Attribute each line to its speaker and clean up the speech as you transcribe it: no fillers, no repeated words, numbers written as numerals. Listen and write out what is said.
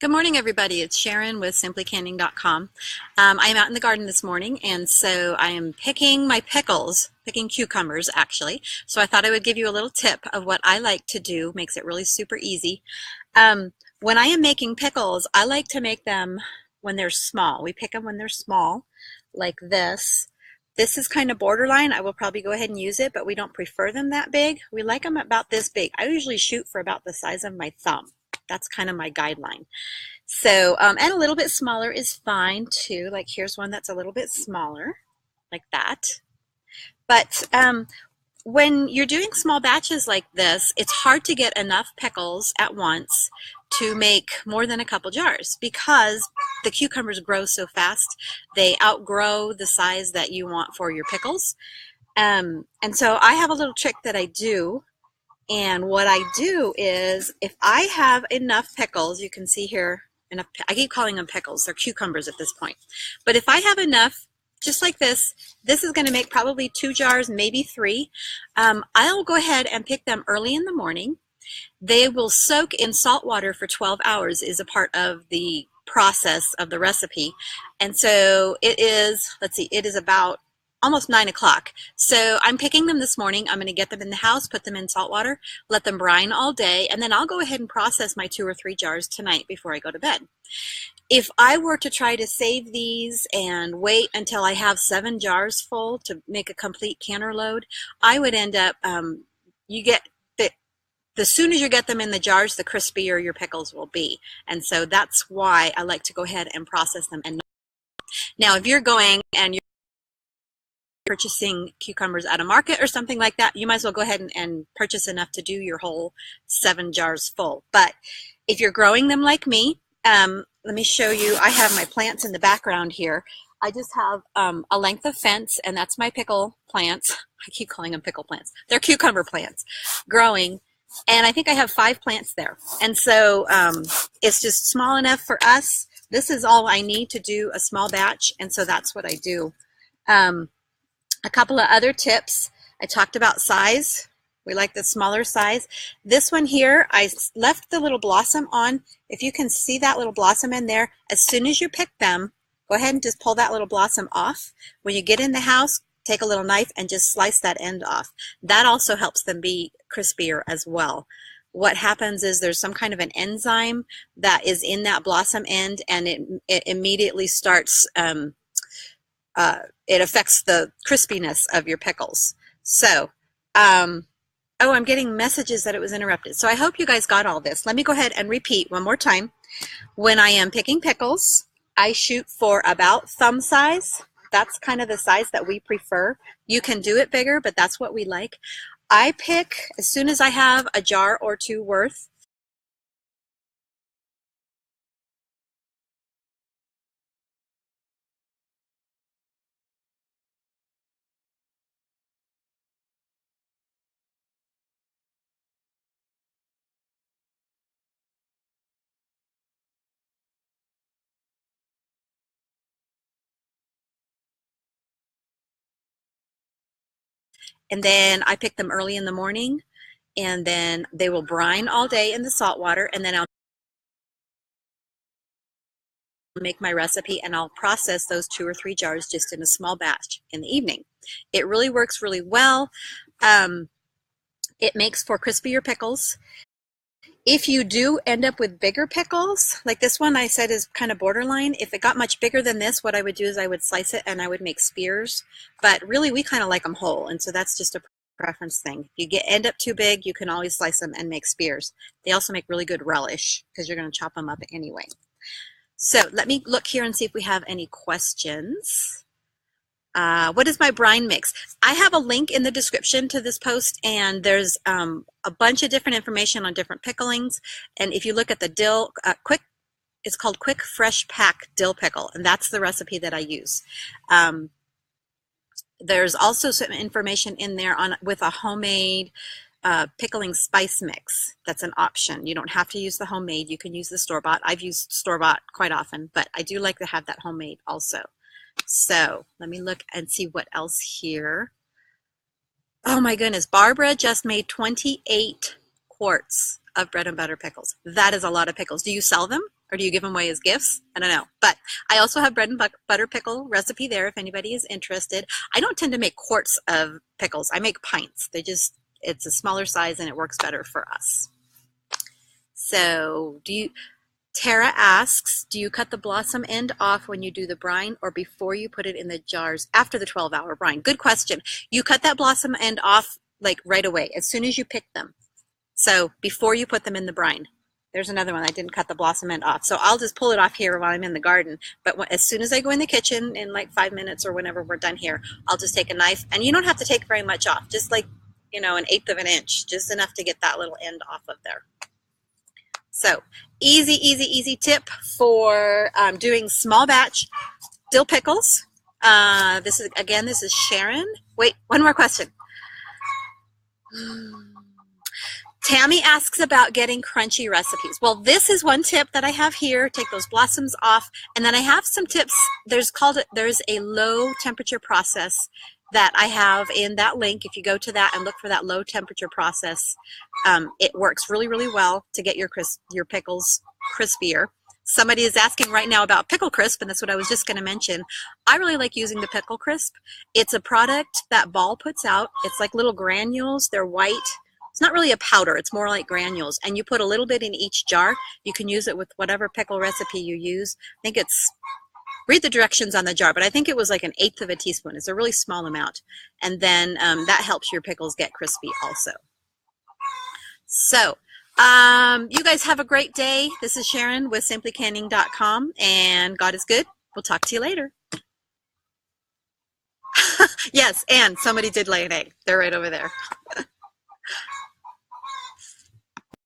Speaker 1: Good morning, everybody. It's Sharon with simplycanning.com. I am out in the garden this morning, and so I am picking my pickles, picking cucumbers, actually. So I thought I would give you a little tip of what I like to do. Makes it really super easy. When I am making pickles, I like to make them when they're small. We pick them when they're small, like this. This is kind of borderline. I will probably go ahead and use it, but we don't prefer them that big. We like them about this big. I usually shoot for about the size of my thumb. That's kind of my guideline. So, and a little bit smaller is fine too. Like here's one that's a little bit smaller, like that. But when you're doing small batches like this, it's hard to get enough pickles at once to make more than a couple jars because the cucumbers grow so fast. They outgrow the size that you want for your pickles. And so I have a little trick that I do. And what I do is if I have enough pickles, you can see here, enough, I keep calling them pickles, they're cucumbers at this point. But if I have enough, just like this is going to make probably 2 jars, maybe 3. I'll go ahead and pick them early in the morning. They will soak in salt water for 12 hours is a part of the process of the recipe. And so it is, let's see, it is about almost 9 o'clock. So I'm picking them this morning. I'm going to get them in the house, put them in salt water, let them brine all day, and then I'll go ahead and process my 2 or 3 jars tonight before I go to bed. If I were to try to save these and wait until I have 7 jars full to make a complete canner load, I would end up, you get the sooner you get them in the jars, the crispier your pickles will be. And so that's why I like to go ahead and process them. And now if you're going and you're purchasing cucumbers at a market or something like that, you might as well go ahead and purchase enough to do your whole 7 jars full. But if you're growing them like me, let me show you. I have my plants in the background here. I just have a length of fence, and that's my pickle plants. I keep calling them pickle plants. They're cucumber plants growing. And I think I have 5 plants there. And so it's just small enough for us. This is all I need to do a small batch. And so that's what I do. A couple of other tips. I talked about size. We like the smaller size. This one here, I left the little blossom on. If you can see that little blossom in there, as soon as you pick them, go ahead and just pull that little blossom off. When you get in the house, take a little knife and just slice that end off. That also helps them be crispier as well. What happens is there's some kind of an enzyme that is in that blossom end, and it immediately starts, it affects the crispiness of your pickles. So, oh, I'm getting messages that it was interrupted. So I hope you guys got all this. Let me go ahead and repeat one more time. When I am picking pickles, I shoot for about thumb size. That's kind of the size that we prefer. You can do it bigger, but that's what we like. I pick as soon as I have a jar or 2 worth. And then I pick them early in the morning, and then they will brine all day in the salt water, and then I'll make my recipe and I'll process those 2 or 3 jars just in a small batch in the evening. It really works really well. It makes for crispier pickles. If you do end up with bigger pickles, like this one I said is kind of borderline, if it got much bigger than this, what I would do is I would slice it and I would make spears. But really, we kind of like them whole, and so that's just a preference thing. If you end up too big, you can always slice them and make spears. They also make really good relish because you're going to chop them up anyway. So let me look here and see if we have any questions. What is my brine mix? I have a link in the description to this post, and there's a bunch of different information on different picklings. And if you look at the dill, it's called Quick Fresh Pack Dill Pickle, and that's the recipe that I use. There's also some information in there with a homemade pickling spice mix. That's an option. You don't have to use the homemade. You can use the store-bought. I've used store-bought quite often, but I do like to have that homemade also. So let me look and see what else here. Oh my goodness, Barbara just made 28 quarts of bread and butter pickles. That is a lot of pickles. Do you sell them or do you give them away as gifts? I don't know. But I also have bread and butter pickle recipe there if anybody is interested. I don't tend to make quarts of pickles. I make pints. It's a smaller size and it works better for us. So Tara asks, do you cut the blossom end off when you do the brine or before you put it in the jars after the 12-hour brine? Good question. You cut that blossom end off like right away, as soon as you pick them. So before you put them in the brine. There's another one. I didn't cut the blossom end off. So I'll just pull it off here while I'm in the garden. But as soon as I go in the kitchen in like 5 minutes or whenever we're done here, I'll just take a knife. And you don't have to take very much off. Just like, you know, 1/8 of an inch. Just enough to get that little end off of there. So easy, easy, easy tip for doing small batch dill pickles. This is Sharon. Wait, one more question. Tammy asks about getting crunchy recipes. Well, this is one tip that I have here. Take those blossoms off. And then I have some tips. There's a low temperature process that I have in that link. If you go to that and look for that low temperature process, it works really, really well to get your pickles crispier. Somebody is asking right now about Pickle Crisp, and that's what I was just going to mention. I really like using the Pickle Crisp. It's a product that Ball puts out. It's like little granules. They're white. It's not really a powder. It's more like granules. And you put a little bit in each jar. You can use it with whatever pickle recipe you use. I think read the directions on the jar, but I think it was like 1/8 of a teaspoon. It's a really small amount. And then that helps your pickles get crispy also. So you guys have a great day. This is Sharon with simplycanning.com, and God is good. We'll talk to you later. Yes, and somebody did lay an egg. They're right over there.